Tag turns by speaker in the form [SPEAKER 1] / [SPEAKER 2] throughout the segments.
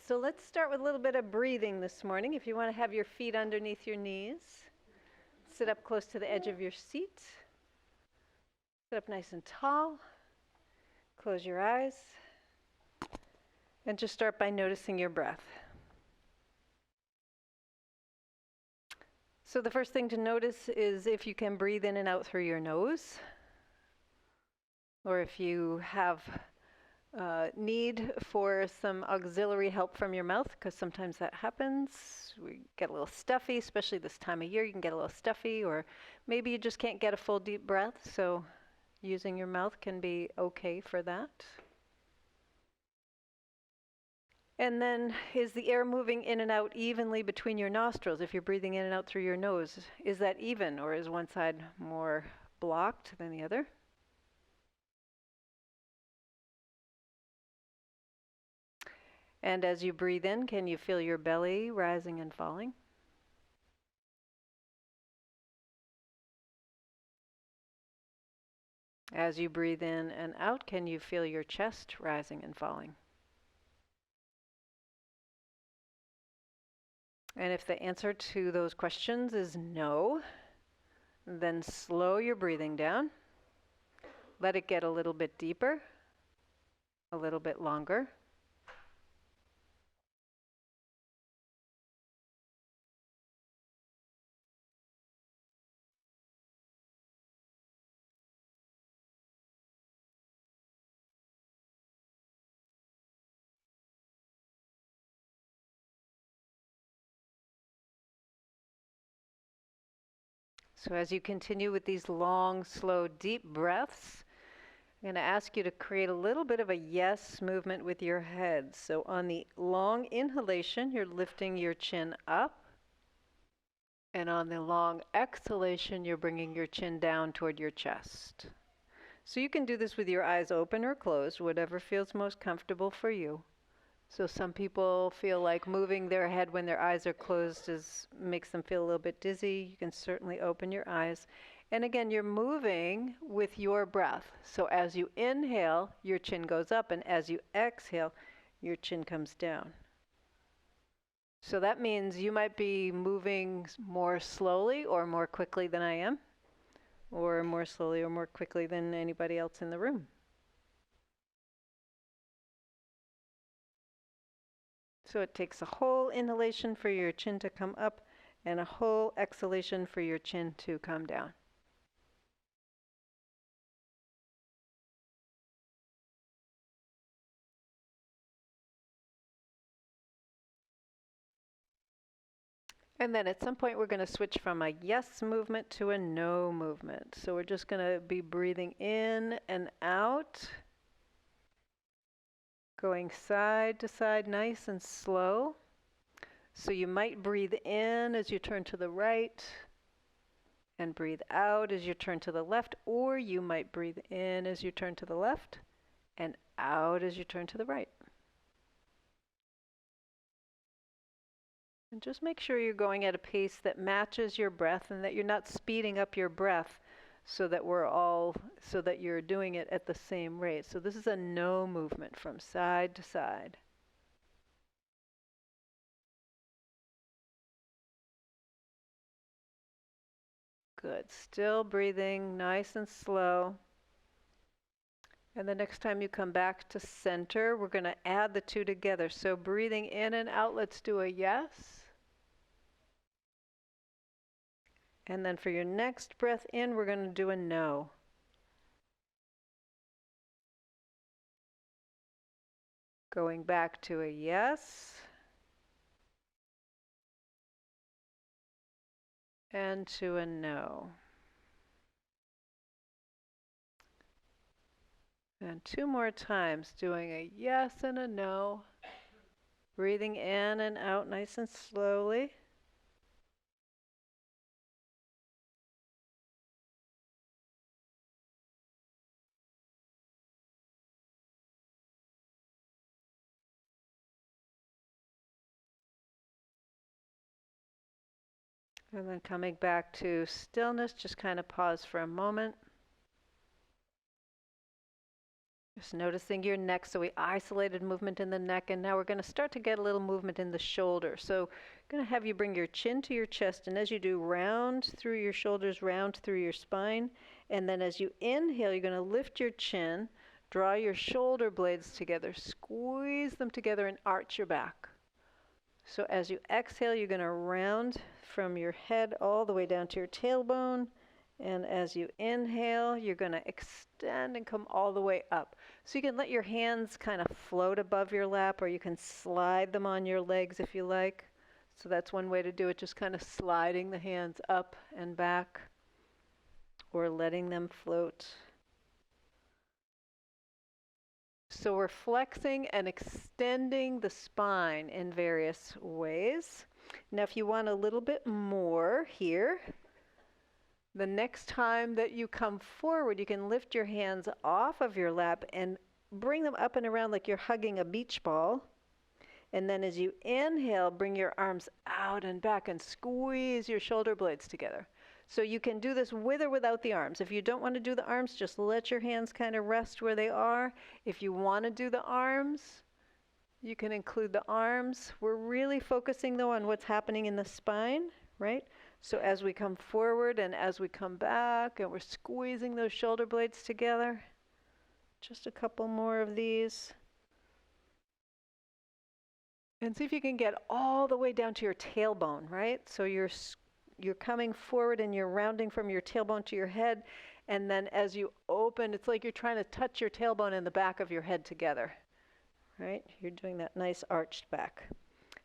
[SPEAKER 1] So let's start with a little bit of breathing this morning. If you want to have your feet underneath your knees, sit up close to the edge of your seat. Sit up nice and tall. Close your eyes. And just start by noticing your breath. So the first thing to notice is if you can breathe in and out through your nose, or if you have need for some auxiliary help from your mouth, because sometimes that happens. We get a little stuffy, especially this time of year. You can get a little stuffy, or maybe you just can't get a full deep breath, so using your mouth can be okay for that. And then, is the air moving in and out evenly between your nostrils? If you're breathing in and out through your nose, is that even, or is one side more blocked than the other? And as you breathe in, can you feel your belly rising and falling? As you breathe in and out, can you feel your chest rising and falling? And if the answer to those questions is no, then slow your breathing down. Let it get a little bit deeper, a little bit longer. So as you continue with these long, slow, deep breaths, I'm going to ask you to create a little bit of a yes movement with your head. So on the long inhalation, you're lifting your chin up. And on the long exhalation, you're bringing your chin down toward your chest. So you can do this with your eyes open or closed, whatever feels most comfortable for you. So some people feel like moving their head when their eyes are closed makes them feel a little bit dizzy. You can certainly open your eyes. And again, you're moving with your breath. So as you inhale, your chin goes up, and as you exhale, your chin comes down. So that means you might be moving more slowly or more quickly than I am, or more slowly or more quickly than anybody else in the room. So it takes a whole inhalation for your chin to come up and a whole exhalation for your chin to come down. And then at some point we're going to switch from a yes movement to a no movement. So we're just going to be breathing in and out, going side to side nice and slow. So you might breathe in as you turn to the right and breathe out as you turn to the left, or you might breathe in as you turn to the left and out as you turn to the right. And just make sure you're going at a pace that matches your breath and that you're not speeding up your breath so that you're doing it at the same rate. So this is a no movement from side to side. Good. Still breathing nice and slow. And the next time you come back to center, we're going to add the two together. So breathing in and out, let's do a yes. And then for your next breath in, we're going to do a no. Going back to a yes. And to a no. And two more times, doing a yes and a no. Breathing in and out nice and slowly. And then coming back to stillness, just kind of pause for a moment. Just noticing your neck. So we isolated movement in the neck, and now we're going to start to get a little movement in the shoulder. So I'm going to have you bring your chin to your chest, and as you do, round through your shoulders, round through your spine. And then as you inhale, you're going to lift your chin, draw your shoulder blades together, squeeze them together, and arch your back. So as you exhale, you're going to round from your head all the way down to your tailbone. And as you inhale, you're going to extend and come all the way up. So you can let your hands kind of float above your lap, or you can slide them on your legs if you like. So that's one way to do it, just kind of sliding the hands up and back, or letting them float. So we're flexing and extending the spine in various ways. Now if you want a little bit more here, the next time that you come forward, you can lift your hands off of your lap and bring them up and around like you're hugging a beach ball. And then as you inhale, bring your arms out and back and squeeze your shoulder blades together. So you can do this with or without the arms. If you don't want to do the arms, just let your hands kind of rest where they are. If you want to do the arms, you can include the arms. We're really focusing though on what's happening in the spine, right? So as we come forward and as we come back, and we're squeezing those shoulder blades together. Just a couple more of these. And see if you can get all the way down to your tailbone, right? So you're coming forward and you're rounding from your tailbone to your head. And then as you open, it's like you're trying to touch your tailbone and the back of your head together, right? You're doing that nice arched back.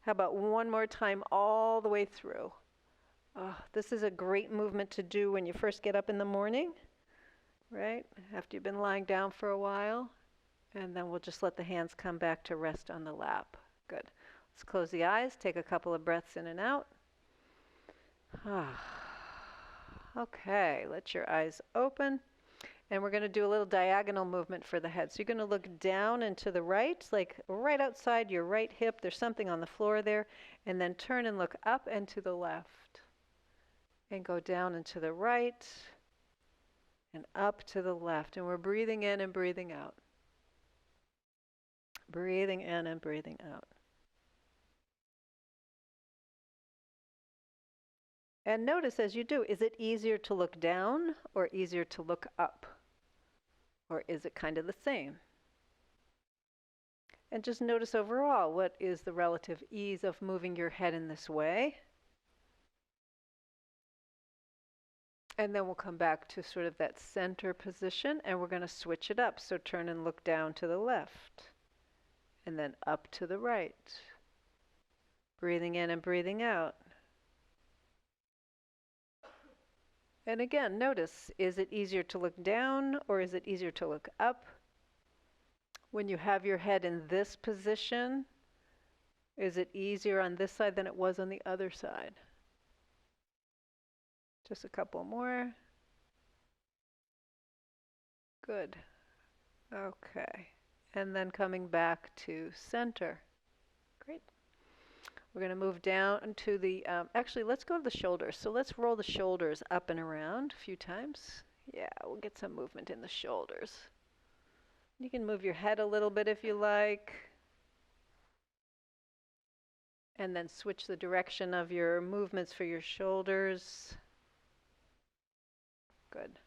[SPEAKER 1] How about one more time all the way through? Oh, this is a great movement to do when you first get up in the morning, right? After you've been lying down for a while. And then we'll just let the hands come back to rest on the lap. Good. Let's close the eyes, take a couple of breaths in and out. Okay, let your eyes open. And we're going to do a little diagonal movement for the head. So you're going to look down and to the right, like right outside your right hip. There's something on the floor there. And then turn and look up and to the left. And go down and to the right. And up to the left. And we're breathing in and breathing out. Breathing in and breathing out. And notice as you do, is it easier to look down or easier to look up? Or is it kind of the same? And just notice overall, what is the relative ease of moving your head in this way? And then we'll come back to sort of that center position, and we're going to switch it up. So turn and look down to the left, and then up to the right. Breathing in and breathing out. And again, notice, is it easier to look down or is it easier to look up? When you have your head in this position, is it easier on this side than it was on the other side? Just a couple more. Good. Okay. And then coming back to center. Great. We're going to move down to the, actually, let's go to the shoulders. So let's roll the shoulders up and around a few times. Yeah, we'll get some movement in the shoulders. You can move your head a little bit if you like. And then switch the direction of your movements for your shoulders. Good.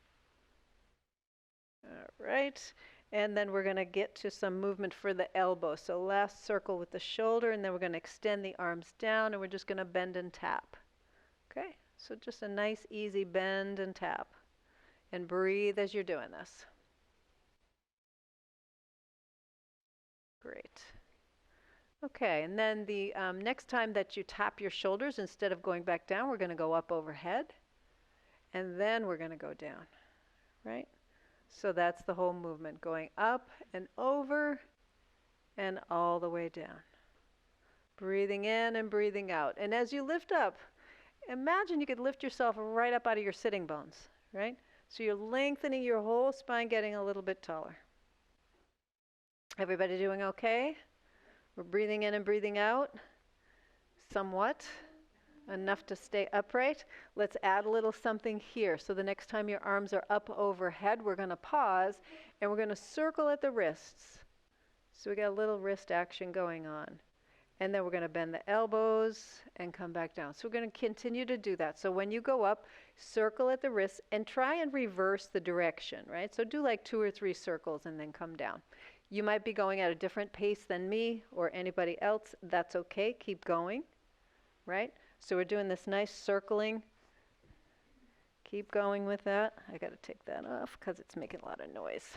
[SPEAKER 1] All right. And then we're going to get to some movement for the elbow. So last circle with the shoulder, and then we're going to extend the arms down, and we're just going to bend and tap. Okay, so just a nice, easy bend and tap. And breathe as you're doing this. Great. Okay, and then the next time that you tap your shoulders, instead of going back down, we're going to go up overhead. And then we're going to go down, right? So that's the whole movement, going up and over and all the way down. Breathing in and breathing out. And as you lift up, imagine you could lift yourself right up out of your sitting bones, right? So you're lengthening your whole spine, getting a little bit taller. Everybody doing okay? We're breathing in and breathing out somewhat. Enough to stay upright. Let's add a little something here. So the next time your arms are up overhead, we're going to pause and we're going to circle at the wrists. So we got a little wrist action going on. And then we're going to bend the elbows and come back down. So we're going to continue to do that. So when you go up, circle at the wrists and try and reverse the direction, right? So do like 2 or 3 circles and then come down. You might be going at a different pace than me or anybody else. That's okay. Keep going, right? So we're doing this nice circling. Keep going with that. I got to take that off because it's making a lot of noise.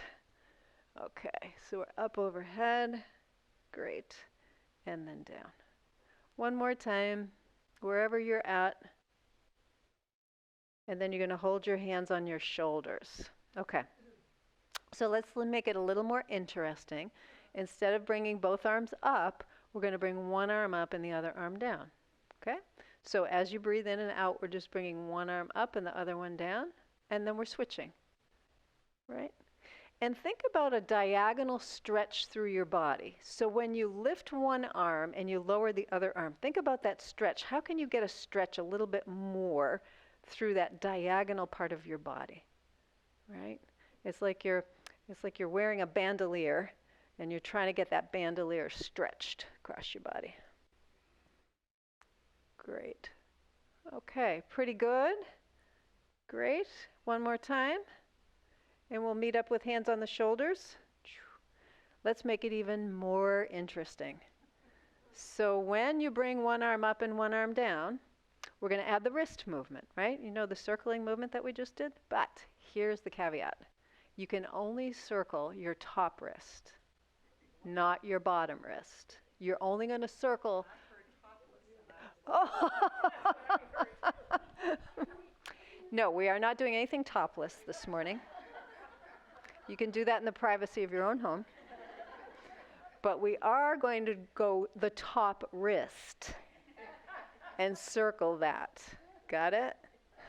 [SPEAKER 1] Okay, so we're up overhead. Great. And then down. One more time, wherever you're at. And then you're going to hold your hands on your shoulders. Okay. So let's make it a little more interesting. Instead of bringing both arms up, we're going to bring one arm up and the other arm down. Okay? So as you breathe in and out, we're just bringing one arm up and the other one down, and then we're switching, right? And think about a diagonal stretch through your body. So when you lift one arm and you lower the other arm, think about that stretch. How can you get a stretch a little bit more through that diagonal part of your body, right? It's like you're wearing a bandolier and you're trying to get that bandolier stretched across your body. Great. Okay, pretty good. Great. One more time. And we'll meet up with hands on the shoulders. Let's make it even more interesting. So when you bring one arm up and one arm down, we're going to add the wrist movement, right? You know the circling movement that we just did? But here's the caveat. You can only circle your top wrist, not your bottom wrist. You're only going to circle... Oh. No, we are not doing anything topless this morning. You can do that in the privacy of your own home. But we are going to go the top wrist and circle that. Got it?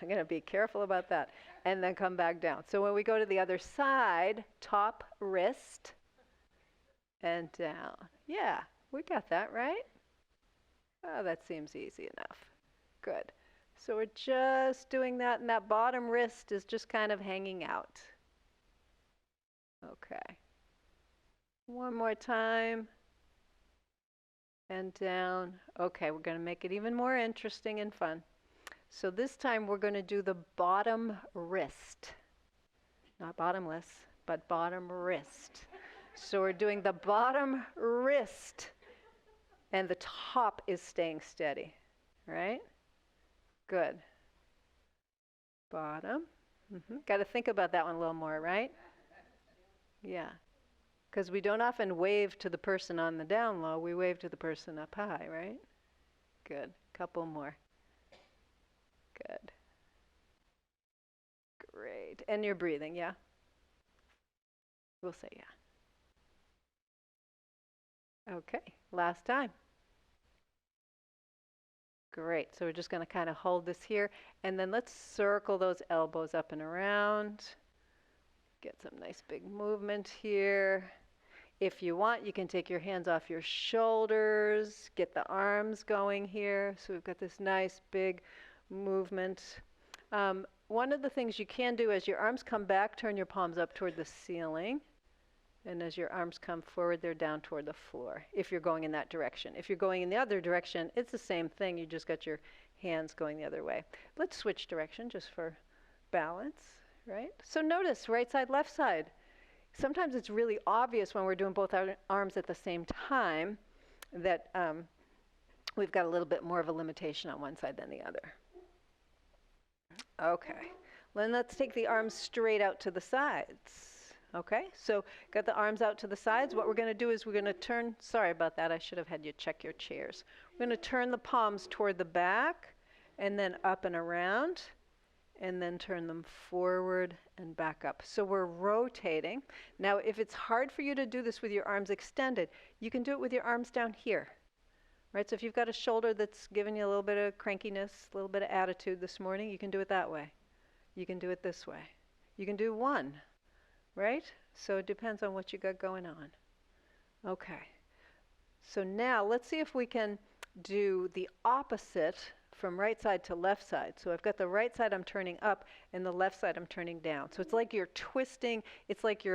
[SPEAKER 1] I'm going to be careful about that. And then come back down. So when we go to the other side, top wrist and down. Yeah, we got that, right? Oh, that seems easy enough. Good. So we're just doing that, and that bottom wrist is just kind of hanging out. Okay. One more time. And down. Okay, we're going to make it even more interesting and fun. So this time we're going to do the bottom wrist. Not bottomless, but bottom wrist. So we're doing the bottom wrist. And the top is staying steady, right? Good. Bottom. Got to think about that one a little more, right? Yeah. Because we don't often wave to the person on the down low. We wave to the person up high, right? Good. Couple more. Good. Great. And you're breathing, yeah? We'll say yeah. Okay, last time. Great, so we're just going to kind of hold this here, and then let's circle those elbows up and around. Get some nice big movement here. If you want, you can take your hands off your shoulders, get the arms going here. So we've got this nice big movement. One of the things you can do as your arms come back, turn your palms up toward the ceiling. And as your arms come forward, they're down toward the floor, if you're going in that direction. If you're going in the other direction, it's the same thing. You just got your hands going the other way. Let's switch direction just for balance, right? So notice right side, left side. Sometimes it's really obvious when we're doing both our arms at the same time that we've got a little bit more of a limitation on one side than the other. Okay, then let's take the arms straight out to the sides. Okay, so got the arms out to the sides. What we're going to do is we're going to turn, sorry about that, I should have had you check your chairs. We're going to turn the palms toward the back and then up and around and then turn them forward and back up. So we're rotating. Now if it's hard for you to do this with your arms extended, you can do it with your arms down here. Right, so if you've got a shoulder that's giving you a little bit of crankiness, a little bit of attitude this morning, you can do it that way. You can do it this way. You can do one. Right? So it depends on what you got going on. Okay. So now let's see if we can do the opposite from right side to left side. So I've got the right side I'm turning up and the left side I'm turning down. So it's like you're twisting, it's like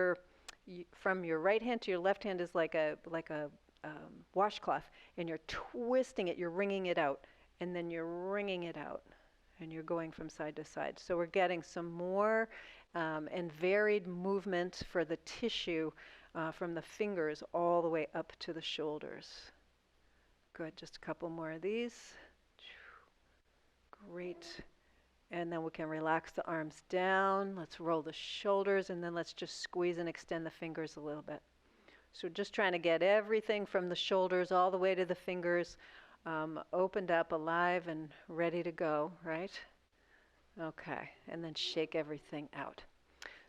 [SPEAKER 1] from your right hand to your left hand is like a washcloth, and you're twisting it, you're wringing it out, and then you're wringing it out, and you're going from side to side. So we're getting some more and varied movement for the tissue from the fingers all the way up to the shoulders. Good, just a couple more of these. Great. And then we can relax the arms down. Let's roll the shoulders, and then let's just squeeze and extend the fingers a little bit. So just trying to get everything from the shoulders all the way to the fingers opened up, alive, and ready to go, right? Okay, and then shake everything out.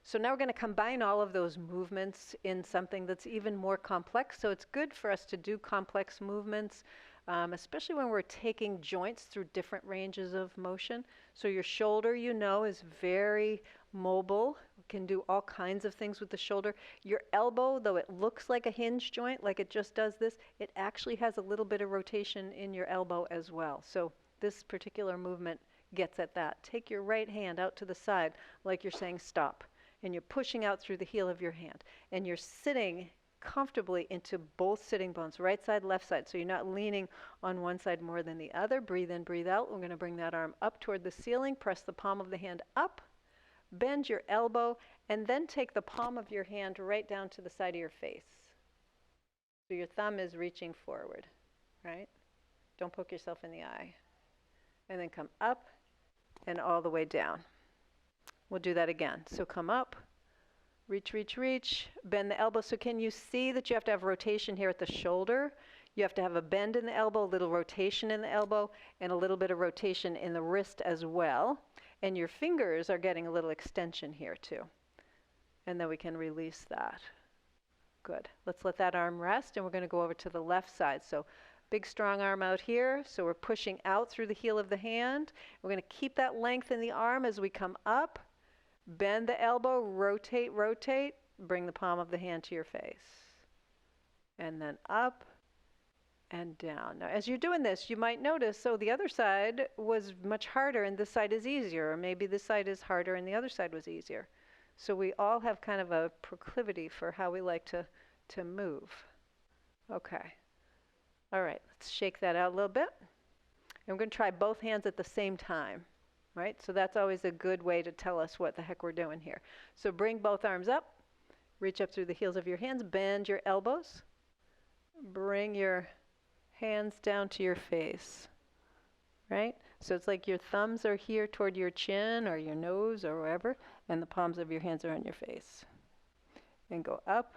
[SPEAKER 1] So now we're going to combine all of those movements in something that's even more complex. So it's good for us to do complex movements, especially when we're taking joints through different ranges of motion. So your shoulder, you know, is very mobile. We can do all kinds of things with the shoulder. Your elbow, though it looks like a hinge joint, like it just does this, it actually has a little bit of rotation in your elbow as well. So this particular movement gets at that. Take your right hand out to the side like you're saying stop. And you're pushing out through the heel of your hand. And you're sitting comfortably into both sitting bones, right side, left side. So you're not leaning on one side more than the other. Breathe in, breathe out. We're going to bring that arm up toward the ceiling. Press the palm of the hand up. Bend your elbow. And then take the palm of your hand right down to the side of your face. So your thumb is reaching forward, right? Don't poke yourself in the eye. And then come up and all the way down. We'll do that again. So come up, reach, reach, reach, bend the elbow. So can you see that you have to have rotation here at the shoulder? You have to have a bend in the elbow, a little rotation in the elbow, and a little bit of rotation in the wrist as well. And your fingers are getting a little extension here too. And then we can release that. Good. Let's let that arm rest, and we're going to go over to the left side. So big strong arm out here. So we're pushing out through the heel of the hand. We're going to keep that length in the arm as we come up. Bend the elbow, rotate, rotate, bring the palm of the hand to your face. And then up and down. Now, as you're doing this, you might notice, so the other side was much harder and this side is easier, or maybe this side is harder and the other side was easier. So we all have kind of a proclivity for how we like to move. Okay. All right, let's shake that out a little bit. And we're going to try both hands at the same time. Right? So that's always a good way to tell us what the heck we're doing here. So bring both arms up, reach up through the heels of your hands, bend your elbows, bring your hands down to your face, right? So it's like your thumbs are here toward your chin or your nose or wherever, and the palms of your hands are on your face. And go up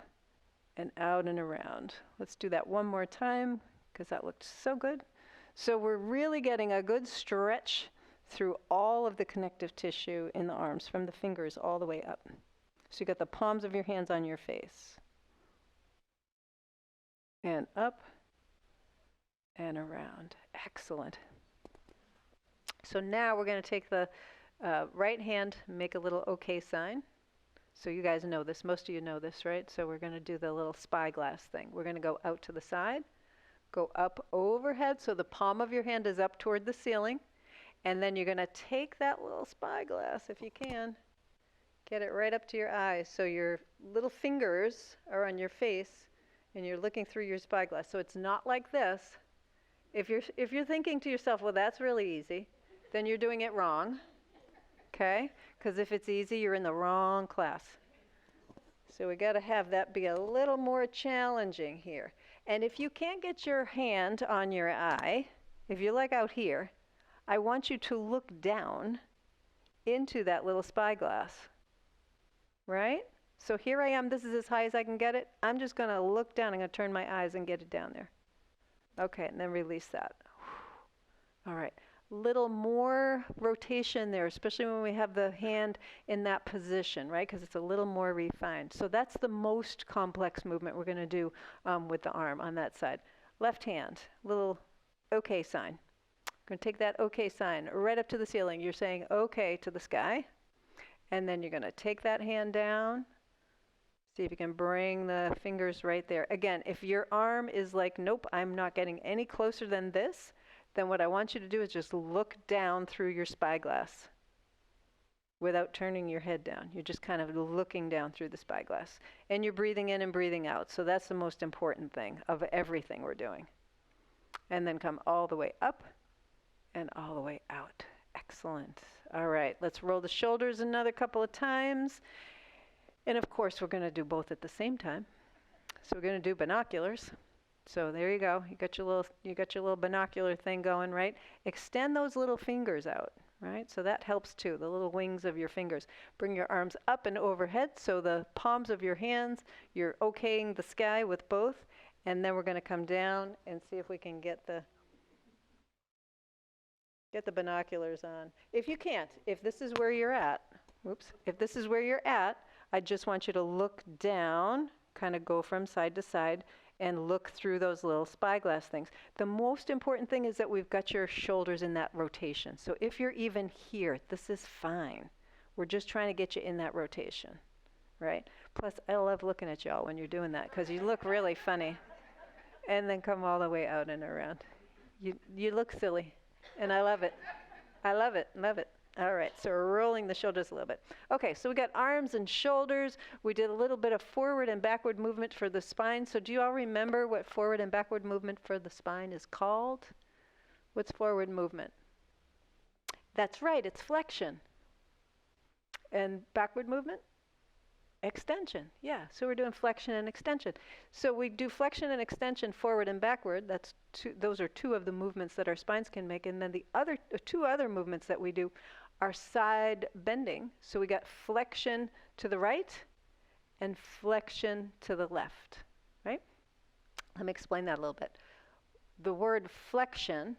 [SPEAKER 1] and out and around. Let's do that one more time because that looked so good. So we're really getting a good stretch through all of the connective tissue in the arms, from the fingers all the way up. So you got the palms of your hands on your face. And up and around. Excellent. So now we're going to take the right hand, make a little OK sign. So you guys know this. Most of you know this, right? So we're going to do the little spyglass thing. We're going to go out to the side, go up overhead, so the palm of your hand is up toward the ceiling. And then you're going to take that little spyglass, if you can, get it right up to your eyes. So your little fingers are on your face, and you're looking through your spyglass. So it's not like this. If you're thinking to yourself, well, that's really easy, then you're doing it wrong, okay? Because if it's easy, you're in the wrong class. So we got to have that be a little more challenging here. And if you can't get your hand on your eye, if you're like out here, I want you to look down into that little spyglass, right? So here I am. This is as high as I can get it. I'm just going to look down. I'm going to turn my eyes and get it down there. Okay, and then release that. All right. Little more rotation there, especially when we have the hand in that position, right? Because it's a little more refined. So that's the most complex movement we're going to do with the arm on that side. Left hand, little OK sign. Going to take that OK sign right up to the ceiling. You're saying OK to the sky. And then you're going to take that hand down. See if you can bring the fingers right there. Again, if your arm is like, nope, I'm not getting any closer than this, then what I want you to do is just look down through your spyglass without turning your head down. You're just kind of looking down through the spyglass. And you're breathing in and breathing out. So that's the most important thing of everything we're doing. And then come all the way up and all the way out. Excellent. All right, let's roll the shoulders another couple of times. And of course, we're going to do both at the same time. So we're going to do binoculars. So there you go. You got your little binocular thing going, right? Extend those little fingers out, right? So that helps too, the little wings of your fingers. Bring your arms up and overhead, so the palms of your hands, you're okaying the sky with both. And then we're going to come down and see if we can get the binoculars on. If you can't, if this is where you're at, if this is where you're at, I just want you to look down, kind of go from side to side, and look through those little spyglass things. The most important thing is that we've got your shoulders in that rotation. So if you're even here, this is fine. We're just trying to get you in that rotation, right? Plus, I love looking at y'all when you're doing that because you look really funny. And then come all the way out and around. You look silly, and I love it. I love it, love it. All right, so we're rolling the shoulders a little bit. Okay, so we got arms and shoulders. We did a little bit of forward and backward movement for the spine. So do you all remember what forward and backward movement for the spine is called? What's forward movement? That's right, it's flexion. And backward movement? Extension, yeah. So we're doing flexion and extension. So we do flexion and extension forward and backward. Those are two of the movements that our spines can make. And then the two other movements that we do are side bending. So we got flexion to the right and flexion to the left, right? Let me explain that a little bit. The word flexion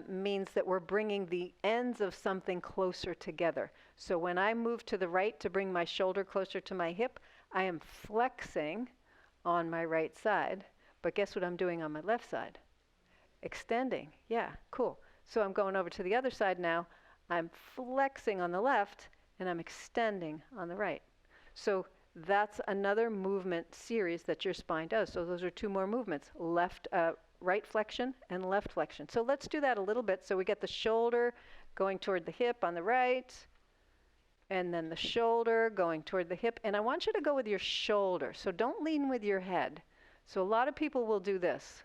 [SPEAKER 1] means that we're bringing the ends of something closer together. So when I move to the right to bring my shoulder closer to my hip, I am flexing on my right side. But guess what I'm doing on my left side? Extending. Yeah, cool. So I'm going over to the other side now. I'm flexing on the left, and I'm extending on the right. So that's another movement series that your spine does. So those are two more movements, right flexion and left flexion. So let's do that a little bit. So we get the shoulder going toward the hip on the right, and then the shoulder going toward the hip. And I want you to go with your shoulder. So don't lean with your head. So a lot of people will do this,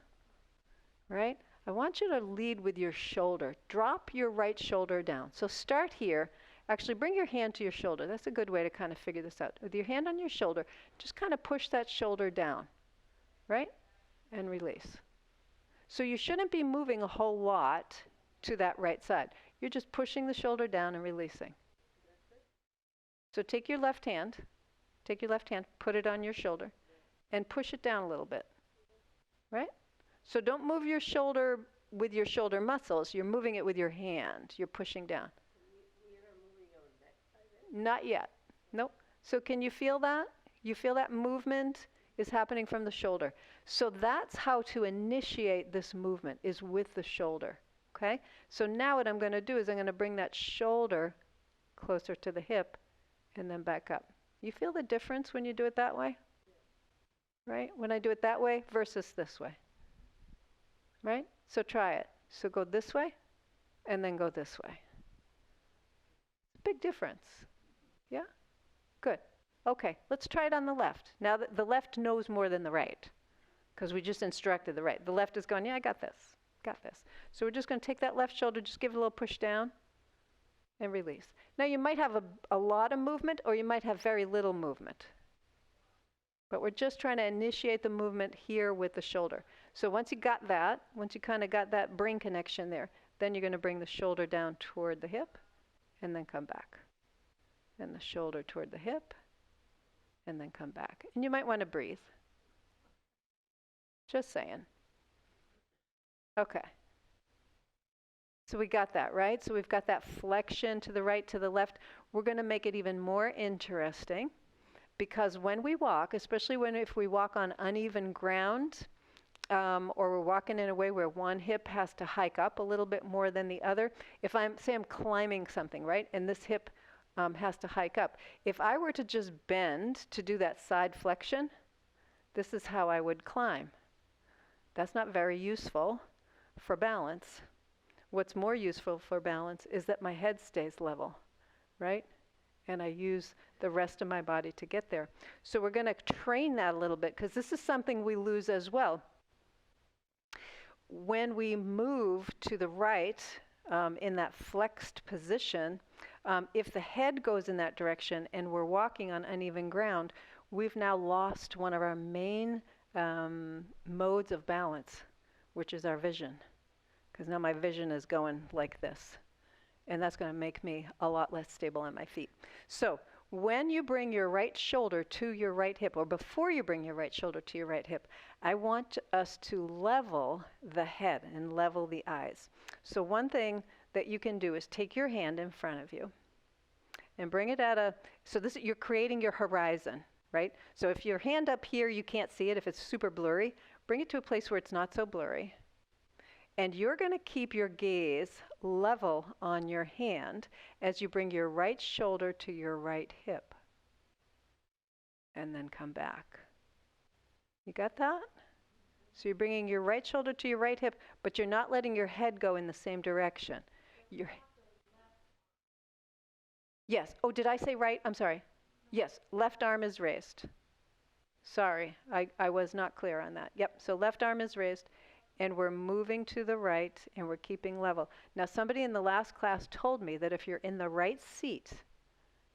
[SPEAKER 1] right? I want you to lead with your shoulder. Drop your right shoulder down. So start here. Actually, bring your hand to your shoulder. That's a good way to kind of figure this out. With your hand on your shoulder, just kind of push that shoulder down, right? And release. So you shouldn't be moving a whole lot to that right side. You're just pushing the shoulder down and releasing. So take your left hand, put it on your shoulder, and push it down a little bit, right? So don't move your shoulder with your shoulder muscles. You're moving it with your hand. You're pushing down. Not yet. Nope. So can you feel that? You feel that movement is happening from the shoulder. So that's how to initiate this movement, is with the shoulder. Okay? So now what I'm going to do is I'm going to bring that shoulder closer to the hip and then back up. You feel the difference when you do it that way? Right? When I do it that way versus this way. Right? So try it. So go this way and then go this way. Big difference. Yeah? Good. Okay, let's try it on the left. Now the left knows more than the right because we just instructed the right. The left is going, yeah, I got this. So we're just going to take that left shoulder, just give it a little push down and release. Now you might have a lot of movement or you might have very little movement. But we're just trying to initiate the movement here with the shoulder. So once you got that, once you kind of got that brain connection there, then you're going to bring the shoulder down toward the hip and then come back. And the shoulder toward the hip and then come back. And you might want to breathe. Just saying. Okay. So we got that, right? So we've got that flexion to the right, to the left. We're going to make it even more interesting because when we walk, especially if we walk on uneven ground, or we're walking in a way where one hip has to hike up a little bit more than the other. If I'm climbing something, right, and this hip has to hike up. If I were to just bend to do that side flexion, this is how I would climb. That's not very useful for balance, what's more useful for balance is that my head stays level, right? And I use the rest of my body to get there. So we're going to train that a little bit, because this is something we lose as well. When we move to the right in that flexed position, if the head goes in that direction and we're walking on uneven ground, we've now lost one of our main modes of balance, which is our vision. Because now my vision is going like this. And that's going to make me a lot less stable on my feet. So when you bring your right shoulder to your right hip, or before you bring your right shoulder to your right hip, I want us to level the head and level the eyes. So one thing that you can do is take your hand in front of you and bring it at a, so this, you're creating your horizon, right? So if your hand up here, you can't see it, if it's super blurry, bring it to a place where it's not so blurry. And you're going to keep your gaze level on your hand as you bring your right shoulder to your right hip. And then come back. You got that? So you're bringing your right shoulder to your right hip, but you're not letting your head go in the same direction. Yes. Oh, did I say right? I'm sorry. Yes. Left arm is raised. Sorry. I was not clear on that. Yep. So left arm is raised. And we're moving to the right, and we're keeping level. Now, somebody in the last class told me that if you're in the right seat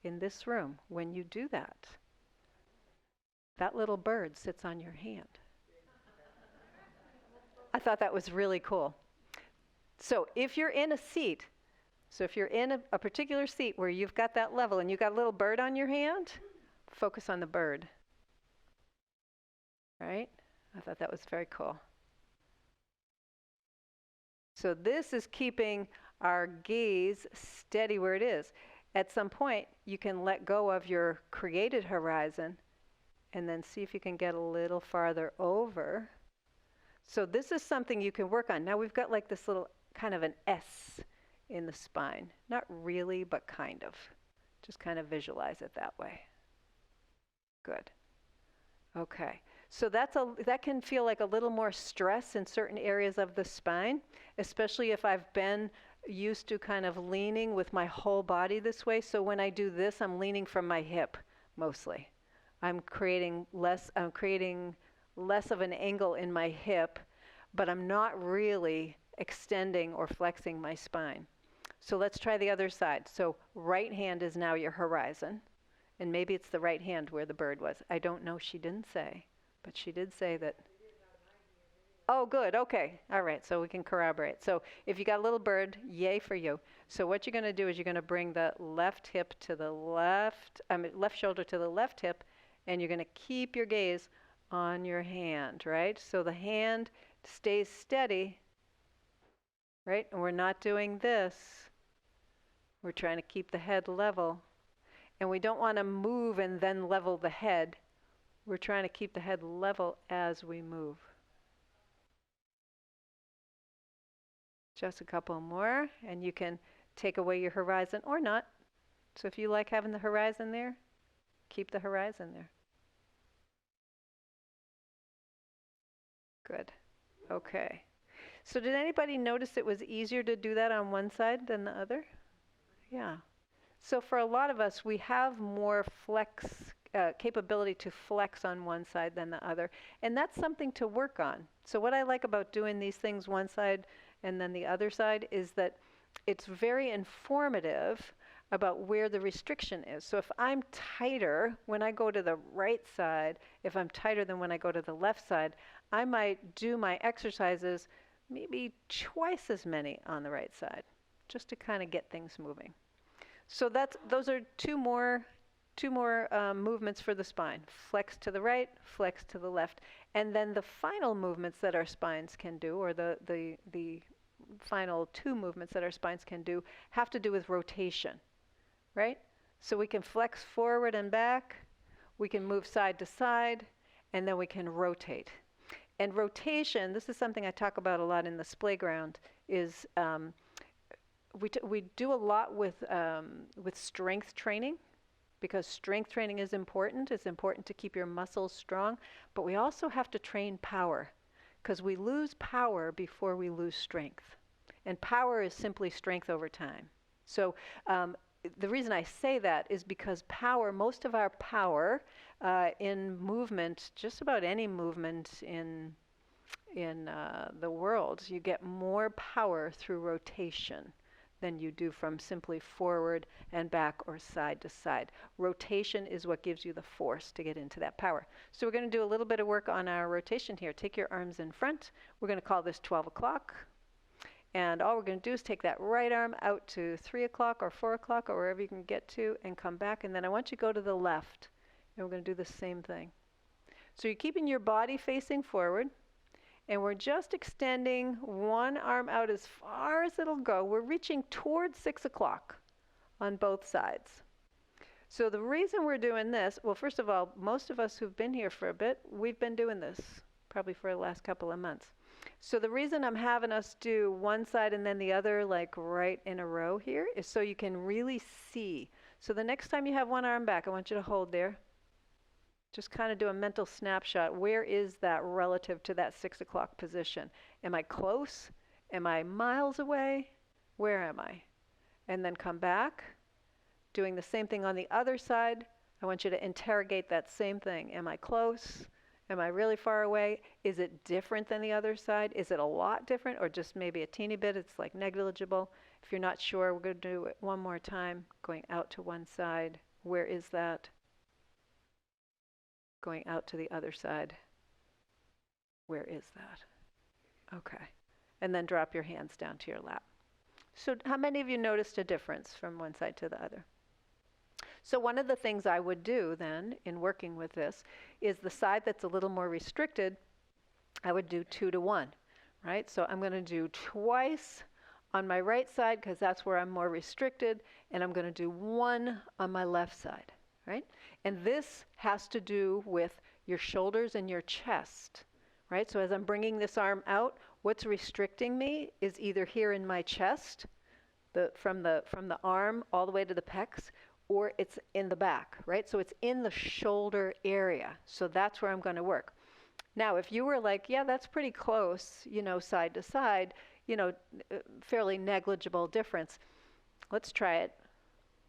[SPEAKER 1] in this room, when you do that, that little bird sits on your hand. I thought that was really cool. So if you're in a seat, so if you're in a particular seat where you've got that level and you've got a little bird on your hand, focus on the bird. Right? I thought that was very cool. So this is keeping our gaze steady where it is. At some point, you can let go of your created horizon and then see if you can get a little farther over. So this is something you can work on. Now we've got like this little kind of an S in the spine. Not really, but kind of. Just kind of visualize it that way. Good. Okay. So that can feel like a little more stress in certain areas of the spine, especially if I've been used to kind of leaning with my whole body this way. So when I do this, I'm leaning from my hip mostly. I'm creating less of an angle in my hip, but I'm not really extending or flexing my spine. So let's try the other side. So right hand is now your horizon, and maybe it's the right hand where the bird was. I don't know, she didn't say. But she did say that. Oh, good. Okay. All right. So we can corroborate. So if you got a little bird, yay for you. So what you're going to do is you're going to bring the left hip to the left shoulder to the left hip, and you're going to keep your gaze on your hand, right? So the hand stays steady, right? And we're not doing this. We're trying to keep the head level. And we don't want to move and then level the head. We're trying to keep the head level as we move. Just a couple more, and you can take away your horizon or not. So if you like having the horizon there, keep the horizon there. Good. Okay. So did anybody notice it was easier to do that on one side than the other? Yeah. So for a lot of us, we have more capability to flex on one side than the other. And that's something to work on. So what I like about doing these things one side and then the other side is that it's very informative about where the restriction is. So if I'm tighter when I go to the right side, if I'm tighter than when I go to the left side, I might do my exercises maybe twice as many on the right side, just to kind of get things moving. So those are two more movements for the spine. Flex to the right, flex to the left. And then the final movements that our spines can do, or the final two movements that our spines can do, have to do with rotation, right? So we can flex forward and back, we can move side to side, and then we can rotate. And rotation, this is something I talk about a lot in the splay ground, is we do a lot with strength training, because strength training is important. It's important to keep your muscles strong, but we also have to train power, because we lose power before we lose strength. And power is simply strength over time. So the reason I say that is because power, most of our power in movement, just about any movement in the world, you get more power through rotation than you do from simply forward and back or side to side. Rotation is what gives you the force to get into that power. So we're going to do a little bit of work on our rotation here. Take your arms in front. We're going to call this 12 o'clock. And all we're going to do is take that right arm out to 3 o'clock or 4 o'clock or wherever you can get to and come back. And then I want you to go to the left. And we're going to do the same thing. So you're keeping your body facing forward. And we're just extending one arm out as far as it'll go. We're reaching towards 6 o'clock on both sides. So the reason we're doing this, well, first of all, most of us who've been here for a bit, we've been doing this probably for the last couple of months. So the reason I'm having us do one side and then the other, like right in a row here, is so you can really see. So the next time you have one arm back, I want you to hold there. Just kind of do a mental snapshot. Where is that relative to that 6 o'clock position? Am I close? Am I miles away? Where am I? And then come back. Doing the same thing on the other side. I want you to interrogate that same thing. Am I close? Am I really far away? Is it different than the other side? Is it a lot different or just maybe a teeny bit? It's like negligible. If you're not sure, we're going to do it one more time. Going out to one side. Where is that? Going out to the other side. Where is that? Okay. And then drop your hands down to your lap. So how many of you noticed a difference from one side to the other? So one of the things I would do then in working with this is the side that's a little more restricted, I would do 2 to 1, right? So I'm going to do twice on my right side because that's where I'm more restricted, and I'm going to do 1 on my left side, right? And this has to do with your shoulders and your chest, right? So as I'm bringing this arm out, what's restricting me is either here in my chest, from the arm all the way to the pecs, or it's in the back, right? So it's in the shoulder area. So that's where I'm going to work. Now, if you were like, yeah, that's pretty close, you know, side to side, you know, fairly negligible difference. Let's try it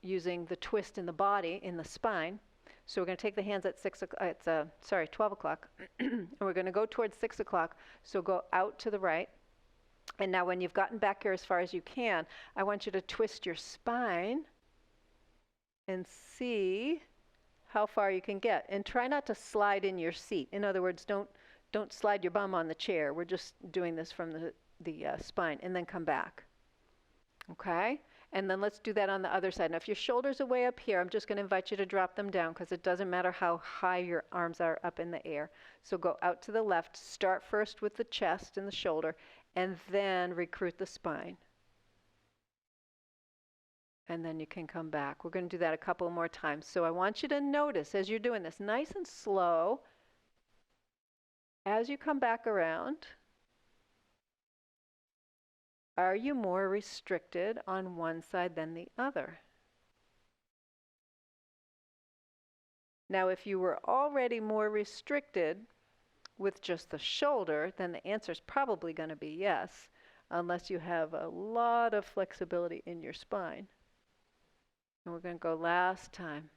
[SPEAKER 1] using the twist in the body, in the spine. So we're going to take the hands at 12 o'clock, and we're going to go towards 6 o'clock. So go out to the right. And now when you've gotten back here as far as you can, I want you to twist your spine and see how far you can get. And try not to slide in your seat. In other words, don't slide your bum on the chair. We're just doing this from the spine, and then come back. Okay? And then let's do that on the other side. Now, if your shoulders are way up here, I'm just going to invite you to drop them down because it doesn't matter how high your arms are up in the air. So go out to the left. Start first with the chest and the shoulder, and then recruit the spine. And then you can come back. We're going to do that a couple more times. So I want you to notice as you're doing this, nice and slow, as you come back around, are you more restricted on one side than the other? Now, if you were already more restricted with just the shoulder, then the answer is probably going to be yes, unless you have a lot of flexibility in your spine. And we're going to go last time.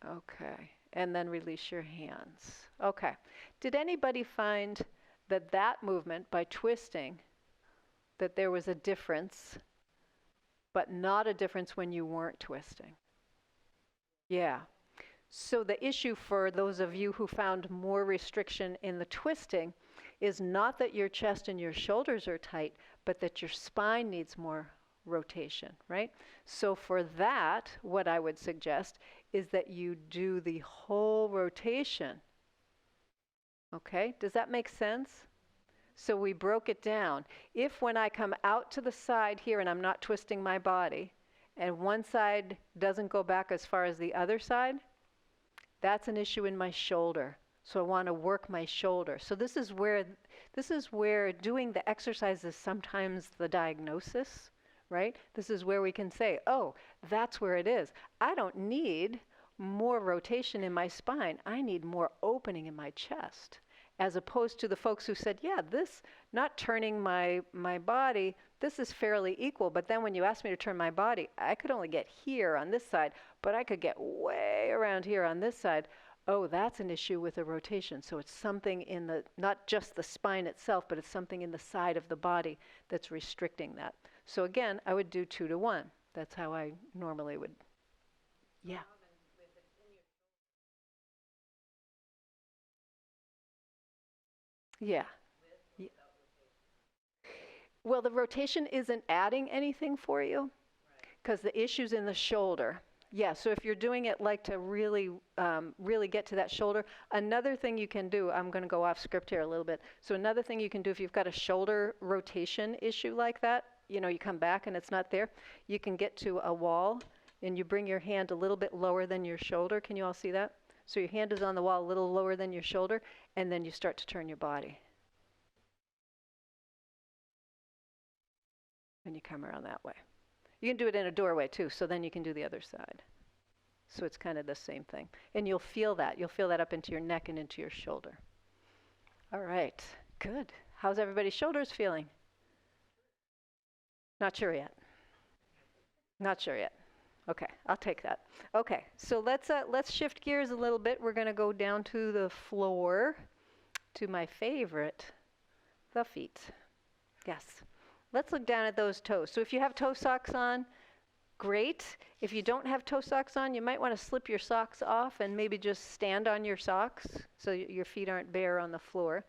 [SPEAKER 1] Okay, and then release your hands. Okay, did anybody find that movement by twisting, that there was a difference, but not a difference when you weren't twisting? Yeah. So the issue for those of you who found more restriction in the twisting is not that your chest and your shoulders are tight, but that your spine needs more rotation, right? So for that, what I would suggest is that you do the whole rotation. Okay, does that make sense? So we broke it down. If when I come out to the side here and I'm not twisting my body, and one side doesn't go back as far as the other side, that's an issue in my shoulder. So I want to work my shoulder. So this is where doing the exercise is sometimes the diagnosis, right? This is where we can say, oh, that's where it is. I don't need more rotation in my spine. I need more opening in my chest. as opposed to the folks who said, yeah, this, not turning my body, this is fairly equal. But then when you asked me to turn my body, I could only get here on this side, but I could get way around here on this side. Oh, that's an issue with the rotation. So it's something in the, not just the spine itself, but it's something in the side of the body that's restricting that. So again, I would do 2 to 1. That's how I normally would. Yeah. Yeah. Well, the rotation isn't adding anything for you because the issue's in the shoulder. Yeah, so if you're doing it like to really, really get to that shoulder, another thing you can do, I'm going to go off script here a little bit. So another thing you can do if you've got a shoulder rotation issue like that, you know, you come back and it's not there, you can get to a wall and you bring your hand a little bit lower than your shoulder. Can you all see that? So your hand is on the wall a little lower than your shoulder, and then you start to turn your body. And you come around that way. You can do it in a doorway too, so then you can do the other side. So it's kind of the same thing. And you'll feel that. You'll feel that up into your neck and into your shoulder. All right, good. How's everybody's shoulders feeling? Not sure yet. Not sure yet. Okay, I'll take that. Okay, so let's shift gears a little bit. We're going to go down to the floor, to my favorite, the feet. Yes. Let's look down at those toes. So if you have toe socks on, great. If you don't have toe socks on, you might want to slip your socks off and maybe just stand on your socks so your feet aren't bare on the floor.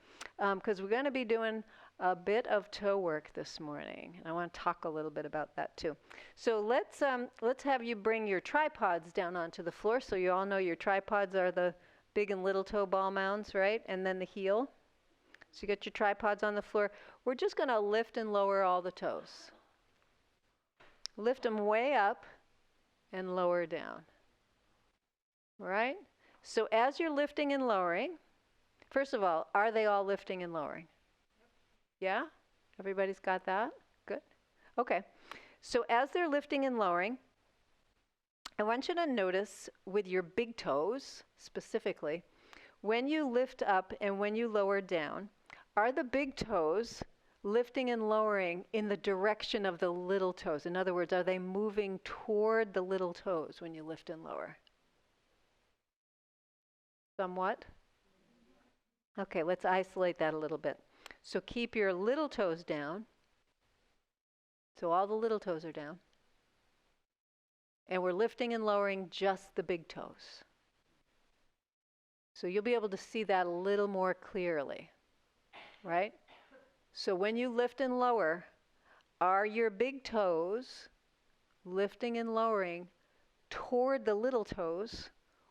[SPEAKER 1] Because we're going to be doing a bit of toe work this morning. And I want to talk a little bit about that too. So let's have you bring your tripods down onto the floor. So you all know your tripods are the big and little toe ball mounds, right? And then the heel. So you got your tripods on the floor. We're just going to lift and lower all the toes. Lift them way up and lower down. All right? So as you're lifting and lowering, first of all, are they all lifting and lowering? Yeah? Everybody's got that? Good. Okay. So as they're lifting and lowering, I want you to notice with your big toes specifically, when you lift up and when you lower down, are the big toes lifting and lowering in the direction of the little toes? In other words, are they moving toward the little toes when you lift and lower? Somewhat? Okay, let's isolate that a little bit. So keep your little toes down. So all the little toes are down. And we're lifting and lowering just the big toes. So you'll be able to see that a little more clearly. Right? So when you lift and lower, are your big toes lifting and lowering toward the little toes,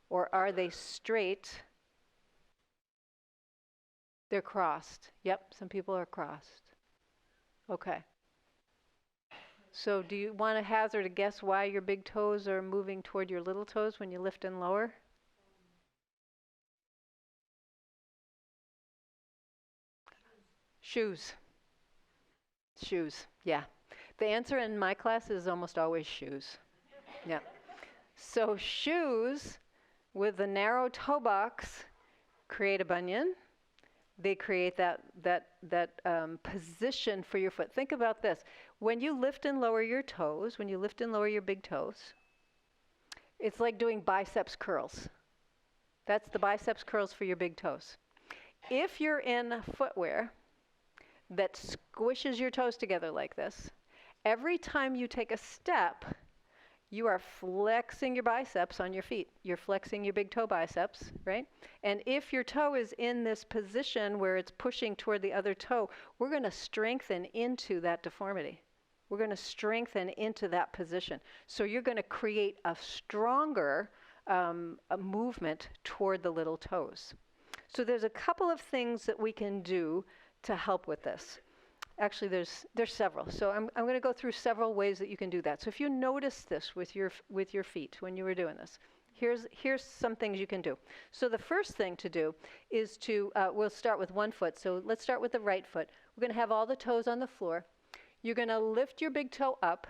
[SPEAKER 1] or are they straight? They're crossed. Yep, some people are crossed. Okay. So do you want to hazard a guess why your big toes are moving toward your little toes when you lift and lower? Shoes. Shoes, yeah. The answer in my class is almost always shoes. Yeah. So shoes with the narrow toe box create a bunion. They create that position for your foot. Think about this. When you lift and lower your toes, when you lift and lower your big toes, it's like doing biceps curls. That's the biceps curls for your big toes. If you're in footwear that squishes your toes together like this, every time you take a step, you are flexing your biceps on your feet. You're flexing your big toe biceps, right? And if your toe is in this position where it's pushing toward the other toe, we're going to strengthen into that deformity. We're going to strengthen into that position. So you're going to create a stronger a movement toward the little toes. So there's a couple of things that we can do to help with this. Actually, there's several. So I'm going to go through several ways that you can do that. So if you notice this with your feet when you were doing this, here's some things you can do. So the first thing to do is we'll start with one foot. So let's start with the right foot. We're going to have all the toes on the floor. You're going to lift your big toe up,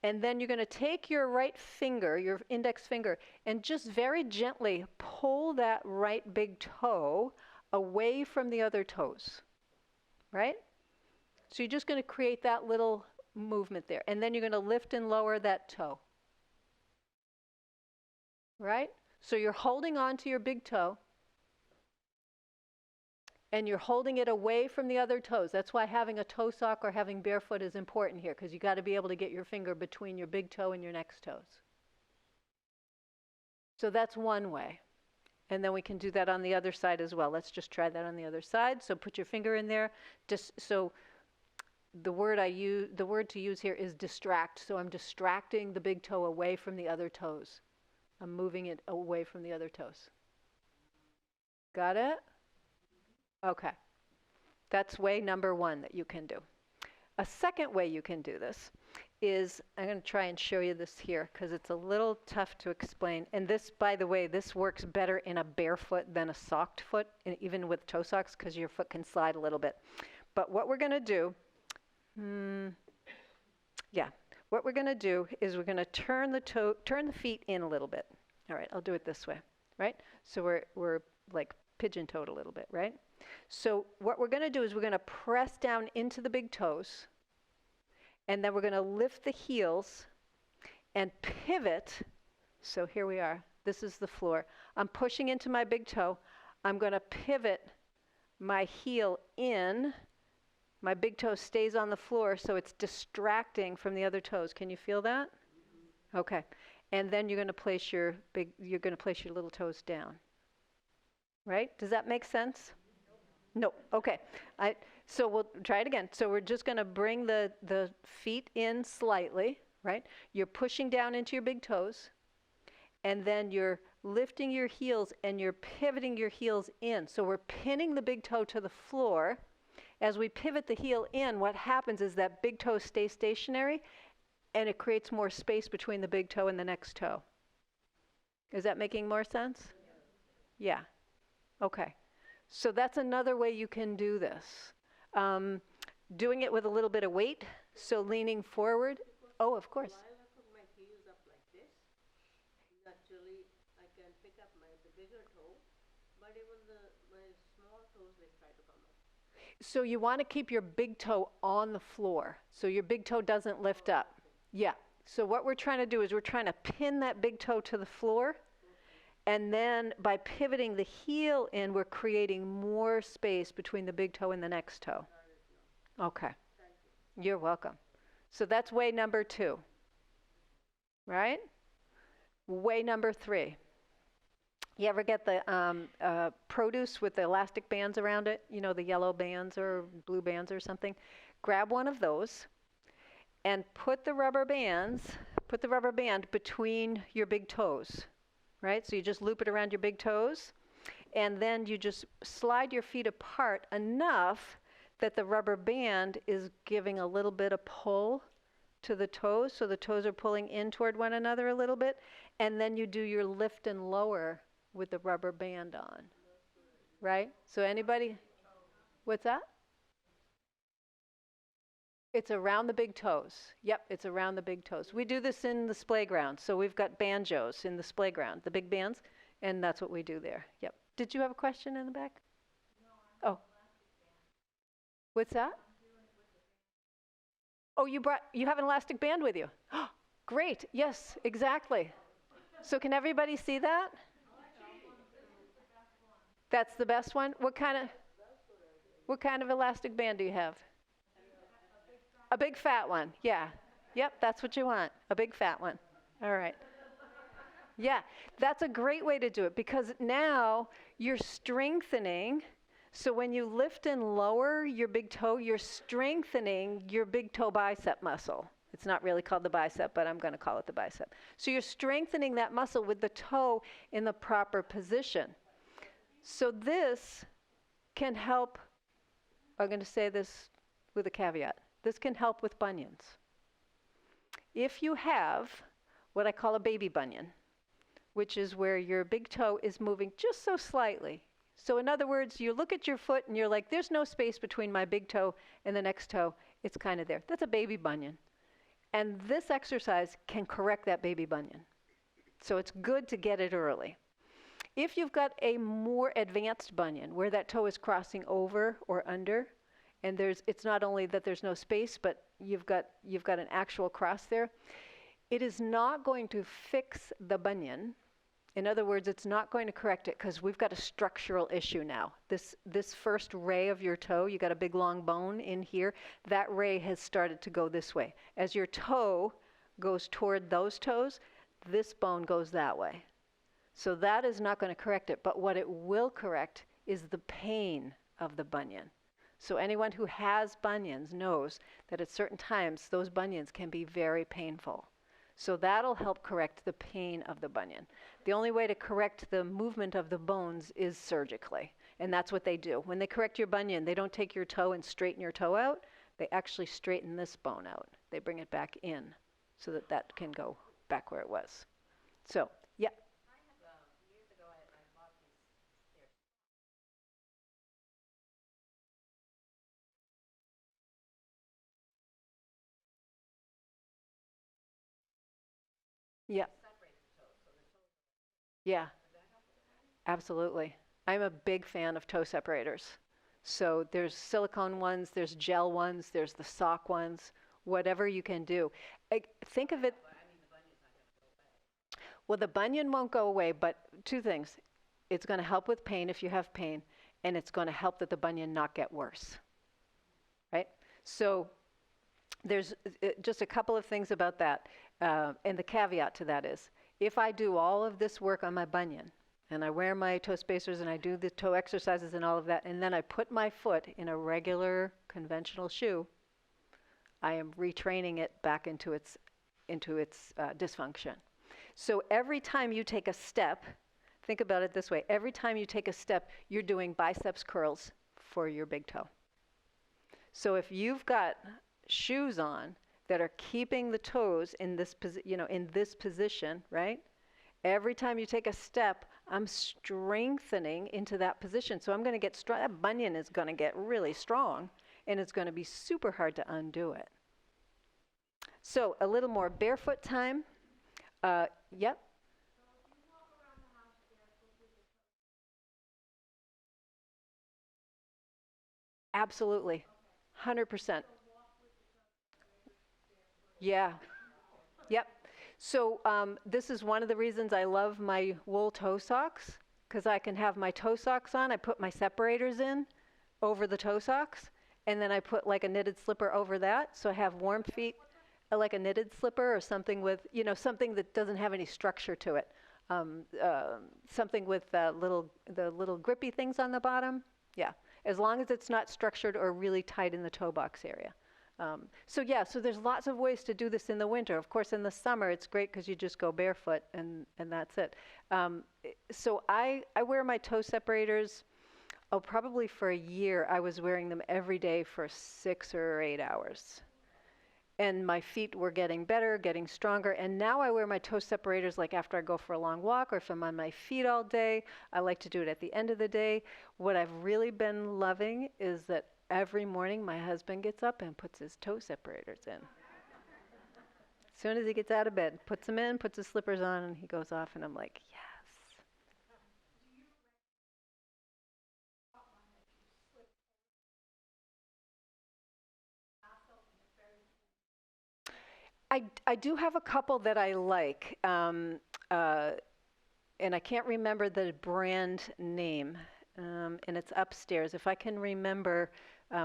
[SPEAKER 1] and then you're going to take your right finger, your index finger, and just very gently pull that right big toe away from the other toes, right? So you're just going to create that little movement there. And then you're going to lift and lower that toe, right? So you're holding on to your big toe, and you're holding it away from the other toes. That's why having a toe sock or having barefoot is important here, because you got to be able to get your finger between your big toe and your next toes. So that's one way. And then we can do that on the other side as well. Let's just try that on the other side. So put your finger in there. So the word to use here is distract. So I'm distracting the big toe away from the other toes. I'm moving it away from the other toes. Got it? Okay. That's way number one that you can do. A second way you can do this is, I'm going to try and show you this here because it's a little tough to explain. And this, by the way, this works better in a barefoot than a socked foot, and even with toe socks, because your foot can slide a little bit. But what we're going to do, what we're going to do is we're going to turn the feet in a little bit. All right, I'll do it this way, right? So we're like pigeon-toed a little bit, right? So what we're going to do is we're going to press down into the big toes, and then we're going to lift the heels and pivot. So here we are. This is the floor. I'm pushing into my big toe. I'm going to pivot my heel in. My big toe stays on the floor, so it's distracting from the other toes. Can you feel that? Okay. And then you're going to place your little toes down. Right? Does that make sense? No. Okay. So we'll try it again. So we're just going to bring the feet in slightly, right? You're pushing down into your big toes, and then you're lifting your heels and you're pivoting your heels in. So we're pinning the big toe to the floor. As we pivot the heel in, what happens is that big toe stays stationary, and it creates more space between the big toe and the next toe. Is that making more sense? Yeah. Okay. So that's another way you can do this. Doing it with a little bit of weight, so leaning forward. Oh, of course.
[SPEAKER 2] While I put my heels up like this, actually I can pick up the bigger toe, but even my small toes, they try to come up.
[SPEAKER 1] So you want to keep your big toe on the floor, so your big toe doesn't lift up. Yeah. So what we're trying to do is we're trying to pin that big toe to the floor. And then by pivoting the heel in, we're creating more space between the big toe and the next toe. Okay. You're welcome. So that's way number 2. Right? Way number 3. You ever get the produce with the elastic bands around it? You know, the yellow bands or blue bands or something? Grab one of those and put the rubber band between your big toes. Right? So you just loop it around your big toes, and then you just slide your feet apart enough that the rubber band is giving a little bit of pull to the toes, so the toes are pulling in toward one another a little bit, and then you do your lift and lower with the rubber band on. Right? So anybody, what's that? It's around the big toes. Yep, it's around the big toes. We do this in the splay ground. So we've got banjos in the splay ground, the big bands, and that's what we do there. Yep. Did you have a question in the back? No. Oh. What's that? Oh, you have an elastic band with you. Great. Yes, exactly. So can everybody see that? That's the best one? What kind of elastic band do you have? A big fat one, yeah. Yep, that's what you want, a big fat one. All right. Yeah, that's a great way to do it because now you're strengthening. So when you lift and lower your big toe, you're strengthening your big toe bicep muscle. It's not really called the bicep, but I'm going to call it the bicep. So you're strengthening that muscle with the toe in the proper position. So this can help, I'm going to say this with a caveat. This can help with bunions. If you have what I call a baby bunion, which is where your big toe is moving just so slightly. So in other words, you look at your foot and you're like, there's no space between my big toe and the next toe. It's kind of there. That's a baby bunion. And this exercise can correct that baby bunion. So it's good to get it early. If you've got a more advanced bunion where that toe is crossing over or under, and it's not only that there's no space, but you've got an actual cross there, it is not going to fix the bunion. In other words, it's not going to correct it because we've got a structural issue now. This first ray of your toe, you got a big long bone in here, that ray has started to go this way. As your toe goes toward those toes, this bone goes that way. So that is not going to correct it, but what it will correct is the pain of the bunion. So anyone who has bunions knows that at certain times those bunions can be very painful. So that'll help correct the pain of the bunion. The only way to correct the movement of the bones is surgically, and that's what they do. When they correct your bunion, they don't take your toe and straighten your toe out. They actually straighten this bone out. They bring it back in so that that can go back where it was. So, yeah.
[SPEAKER 2] Years ago, I bought these stairs.
[SPEAKER 1] Yeah. Yeah, absolutely. I'm a big fan of toe separators. So there's silicone ones, there's gel ones, there's the sock ones, whatever you can do. Think of it. Well, the bunion won't go away, but two things. It's going to help with pain if you have pain, and it's going to help that the bunion not get worse, right? So there's just a couple of things about that. And the caveat to that is, if I do all of this work on my bunion, and I wear my toe spacers and I do the toe exercises and all of that, and then I put my foot in a regular conventional shoe, I am retraining it back into its dysfunction. So every time you take a step, think about it this way, every time you take a step, you're doing biceps curls for your big toe. So if you've got shoes on that are keeping the toes in this position, right? Every time you take a step, I'm strengthening into that position. So I'm going to get strong. That bunion is going to get really strong, and it's going to be super hard to undo it. So a little more barefoot time. Yep. Absolutely. 100%. Yeah. Yep. So this is one of the reasons I love my wool toe socks, because I can have my toe socks on. I put my separators in over the toe socks, and then I put like a knitted slipper over that. So I have warm feet, like a knitted slipper or something with, something that doesn't have any structure to it. Something with the little grippy things on the bottom. Yeah, as long as it's not structured or really tight in the toe box area. So there's lots of ways to do this in the winter. Of course, in the summer, it's great because you just go barefoot and that's it. So I wear my toe separators, probably for a year. I was wearing them every day for 6 or 8 hours. And my feet were getting better, getting stronger. And now I wear my toe separators like after I go for a long walk, or if I'm on my feet all day. I like to do it at the end of the day. What I've really been loving is that every morning my husband gets up and puts his toe separators in. As soon as he gets out of bed, puts them in, puts his slippers on, and he goes off, and I'm like, yes. I do have a couple that I like, and I can't remember the brand name, and it's upstairs. If I can remember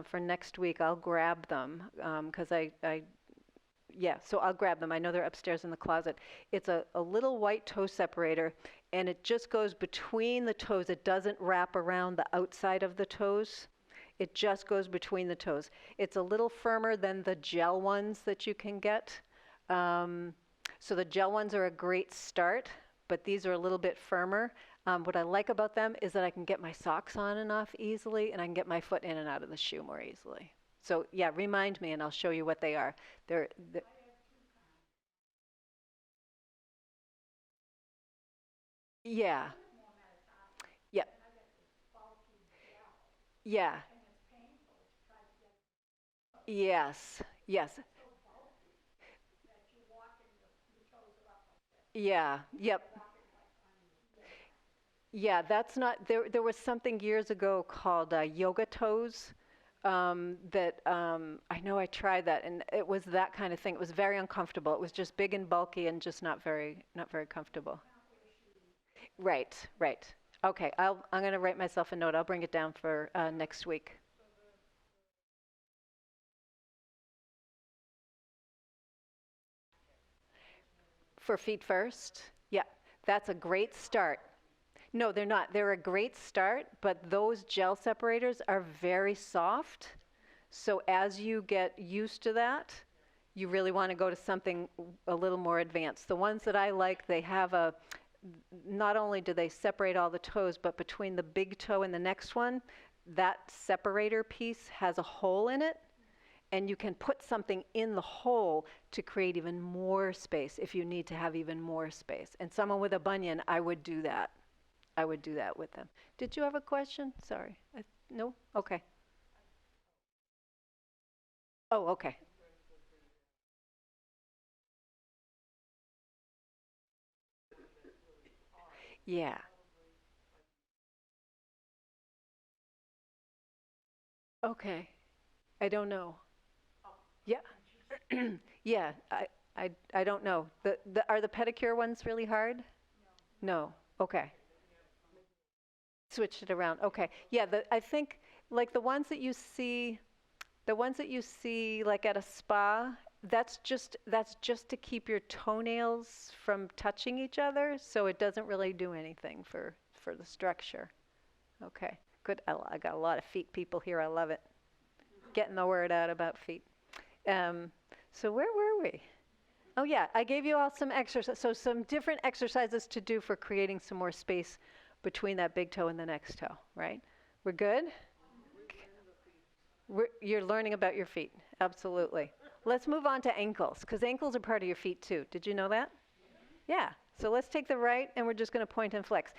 [SPEAKER 1] for next week, I'll grab them, because so I'll grab them. I know they're upstairs in the closet. It's a little white toe separator, and it just goes between the toes. It doesn't wrap around the outside of the toes. It just goes between the toes. It's a little firmer than the gel ones that you can get. So the gel ones are a great start, but these are a little bit firmer. What I like about them is that I can get my socks on and off easily, and I can get my foot in and out of the shoe more easily. So yeah, remind me and I'll show you what they are. They're yeah. Yep. Yeah. Yes. Yes. Yeah. Yep. Yeah, that's not, there was something years ago called yoga toes that I know I tried that and it was that kind of thing. It was very uncomfortable. It was just big and bulky and just not very comfortable. Right, right. Okay, I'm going to write myself a note. I'll bring it down for next week. For feet first? Yeah, that's a great start. No, they're not. They're a great start, but those gel separators are very soft. So as you get used to that, you really want to go to something a little more advanced. The ones that I like, they have not only do they separate all the toes, but between the big toe and the next one, that separator piece has a hole in it. And you can put something in the hole to create even more space if you need to have even more space. And someone with a bunion, I would do that. I would do that with them. Did you have a question? Sorry. No? Okay. Oh, okay. Yeah. Okay. I don't know. Yeah. Yeah. I don't know. Are the pedicure ones really hard? No. Okay. Switch it around. Okay. Yeah, I think like the ones that you see like at a spa, that's just to keep your toenails from touching each other, so it doesn't really do anything for the structure. Okay. Good. I got a lot of feet people here. I love it. Getting the word out about feet. Um, so where were we? Oh yeah, I gave you all some exercise, so some different exercises to do for creating some more space between that big toe and the next toe, right? We're good? You're learning about your feet, absolutely. Let's move on to ankles, because ankles are part of your feet too. Did you know that? Yeah. So let's take the right, and we're just going to point and flex.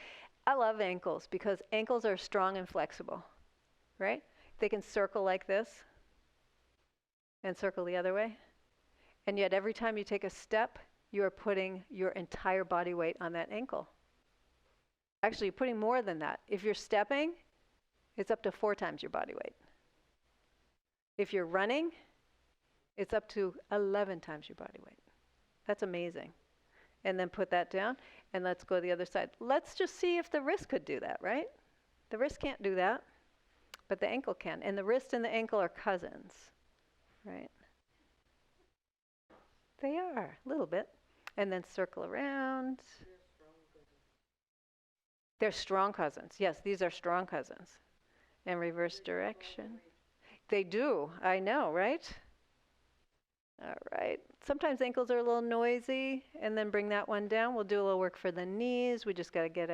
[SPEAKER 1] I love ankles because ankles are strong and flexible, right? They can circle like this and circle the other way. And yet every time you take a step, you are putting your entire body weight on that ankle. Actually, you're putting more than that. If you're stepping, it's up to 4 times your body weight. If you're running, it's up to 11 times your body weight. That's amazing. And then put that down, and let's go to the other side. Let's just see if the wrist could do that, right? The wrist can't do that, but the ankle can. And the wrist and the ankle are cousins, right? They are, a little bit. And then circle around. They're strong cousins. Yes, these are strong cousins. And reverse direction. They do. I know, right? All right. Sometimes ankles are a little noisy, and then bring that one down. We'll do a little work for the knees. We just got to get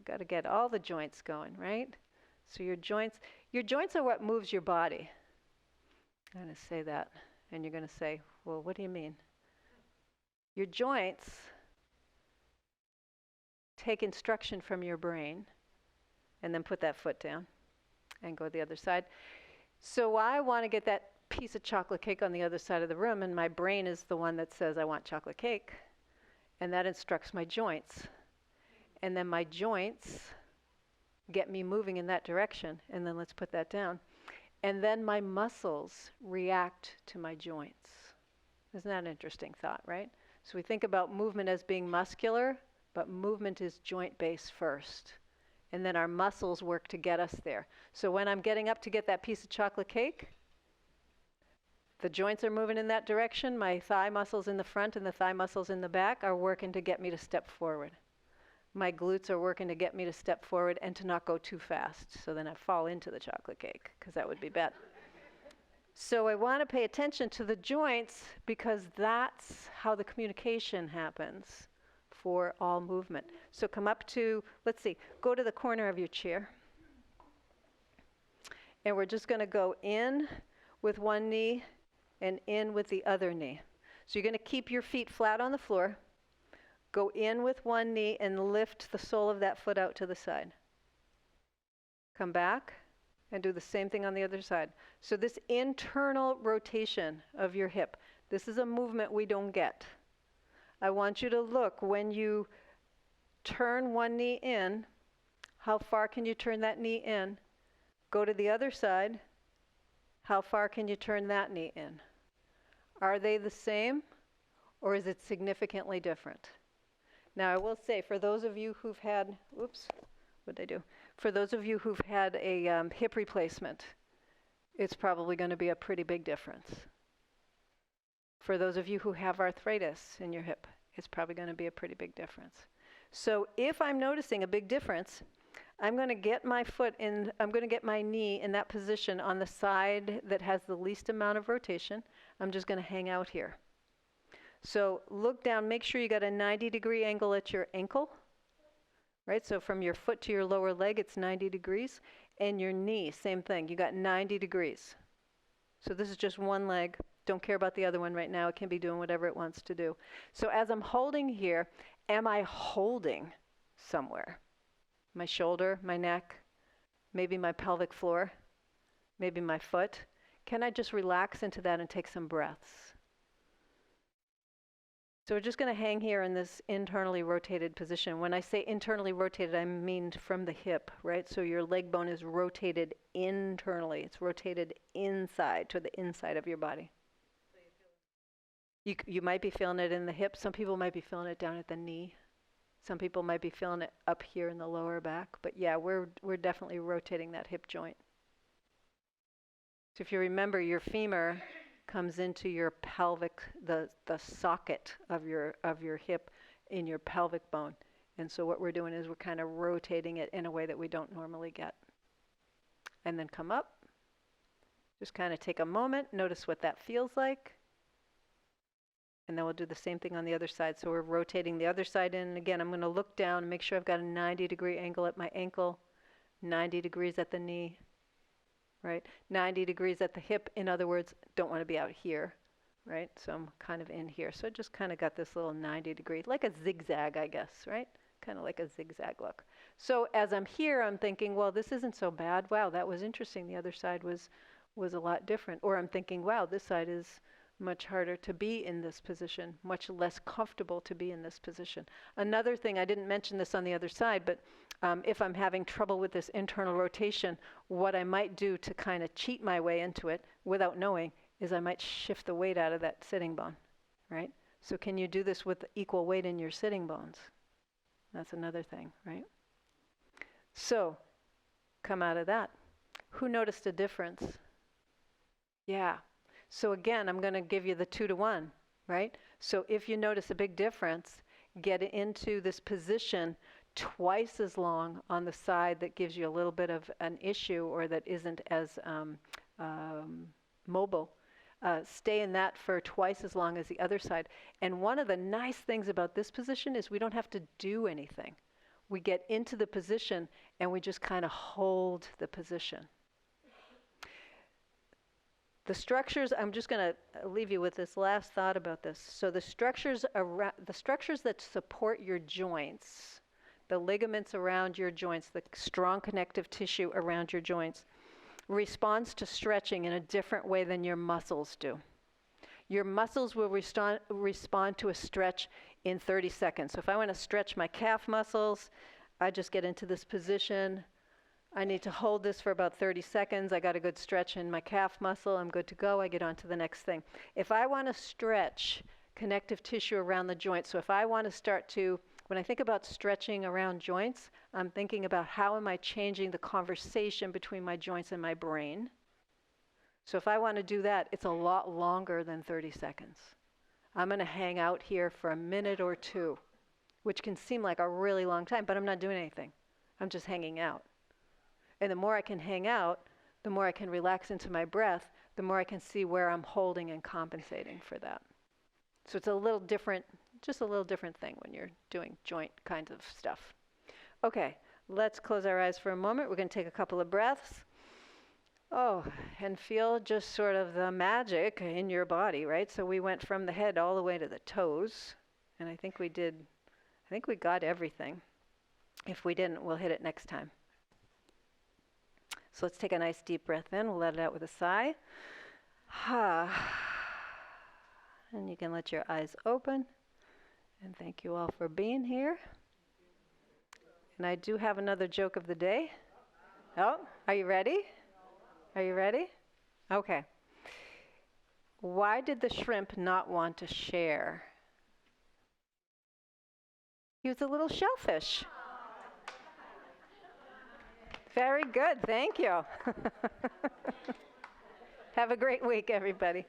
[SPEAKER 1] got to get all the joints going, right? So your joints are what moves your body. I'm going to say that, and you're going to say, well, what do you mean? Your joints take instruction from your brain, and then put that foot down, and go the other side. So I want to get that piece of chocolate cake on the other side of the room, and my brain is the one that says I want chocolate cake, and that instructs my joints. And then my joints get me moving in that direction, and then let's put that down. And then my muscles react to my joints. Isn't that an interesting thought, right? So we think about movement as being muscular, but movement is joint-based first. And then our muscles work to get us there. So when I'm getting up to get that piece of chocolate cake, the joints are moving in that direction. My thigh muscles in the front and the thigh muscles in the back are working to get me to step forward. My glutes are working to get me to step forward and to not go too fast, so then I fall into the chocolate cake, because that would be bad. So I want to pay attention to the joints, because that's how the communication happens for all movement. So come up to, let's see, go to the corner of your chair. And we're just going to go in with one knee and in with the other knee. So you're going to keep your feet flat on the floor. Go in with one knee and lift the sole of that foot out to the side. Come back and do the same thing on the other side. So this internal rotation of your hip, this is a movement we don't get. I want you to look when you turn one knee in. How far can you turn that knee in? Go to the other side. How far can you turn that knee in? Are they the same, or is it significantly different? Now, I will say, for those of you who've had, oops, what did I do? For those of you who've had a hip replacement, it's probably going to be a pretty big difference. For those of you who have arthritis in your hip, it's probably going to be a pretty big difference. So if I'm noticing a big difference, I'm going to get my foot in, I'm going to get my knee in that position on the side that has the least amount of rotation. I'm just going to hang out here. So look down, make sure you got a 90-degree angle at your ankle, right? So from your foot to your lower leg, it's 90 degrees. And your knee, same thing, you got 90 degrees. So this is just one leg. Don't care about the other one right now. It can be doing whatever it wants to do. So as I'm holding here, am I holding somewhere? My shoulder, my neck, maybe my pelvic floor, maybe my foot. Can I just relax into that and take some breaths? So we're just going to hang here in this internally rotated position. When I say internally rotated, I mean from the hip, right? So your leg bone is rotated internally. It's rotated inside, to the inside of your body. You might be feeling it in the hip. Some people might be feeling it down at the knee. Some people might be feeling it up here in the lower back. But yeah, we're definitely rotating that hip joint. So if you remember, your femur comes into your pelvic, the socket of your hip in your pelvic bone. And so what we're doing is we're kind of rotating it in a way that we don't normally get. And then come up. Just kind of take a moment, notice what that feels like. And then we'll do the same thing on the other side. So we're rotating the other side in. And again, I'm going to look down and make sure I've got a 90-degree angle at my ankle, 90 degrees at the knee, right? 90 degrees at the hip. In other words, don't want to be out here, right? So I'm kind of in here. So I just kind of got this little 90 degree, like a zigzag, I guess, right? Kind of like a zigzag look. So as I'm here, I'm thinking, well, this isn't so bad. Wow, that was interesting. The other side was a lot different. Or I'm thinking, wow, this side is much harder to be in this position, much less comfortable to be in this position. Another thing, I didn't mention this on the other side, but if I'm having trouble with this internal rotation, what I might do to kind of cheat my way into it without knowing is I might shift the weight out of that sitting bone, right? So can you do this with equal weight in your sitting bones? That's another thing, right? So come out of that. Who noticed a difference? Yeah. So again, I'm going to give you the 2-to-1, right? So if you notice a big difference, get into this position twice as long on the side that gives you a little bit of an issue or that isn't as mobile. Stay in that for twice as long as the other side. And one of the nice things about this position is we don't have to do anything. We get into the position and we just kind of hold the position. The structures, I'm just going to leave you with this last thought about this. So the structures that support your joints, the ligaments around your joints, the strong connective tissue around your joints, responds to stretching in a different way than your muscles do. Your muscles will respond to a stretch in 30 seconds. So if I want to stretch my calf muscles, I just get into this position. I need to hold this for about 30 seconds. I got a good stretch in my calf muscle. I'm good to go. I get on to the next thing. If I want to stretch connective tissue around the joint, so if I want to start to, when I think about stretching around joints, I'm thinking about how am I changing the conversation between my joints and my brain. So if I want to do that, it's a lot longer than 30 seconds. I'm going to hang out here for a minute or two, which can seem like a really long time, but I'm not doing anything. I'm just hanging out. And the more I can hang out, the more I can relax into my breath, the more I can see where I'm holding and compensating for that. So it's a little different, just a little different thing when you're doing joint kinds of stuff. Okay, let's close our eyes for a moment. We're going to take a couple of breaths. Oh, and feel just sort of the magic in your body, right? So we went from the head all the way to the toes, and I think we got everything. If we didn't, we'll hit it next time. So let's take a nice deep breath in. We'll let it out with a sigh. And you can let your eyes open. And thank you all for being here. And I do have another joke of the day. Oh, are you ready? Are you ready? Okay. Why did the shrimp not want to share? He was a little shellfish. Very good, thank you. Have a great week, everybody.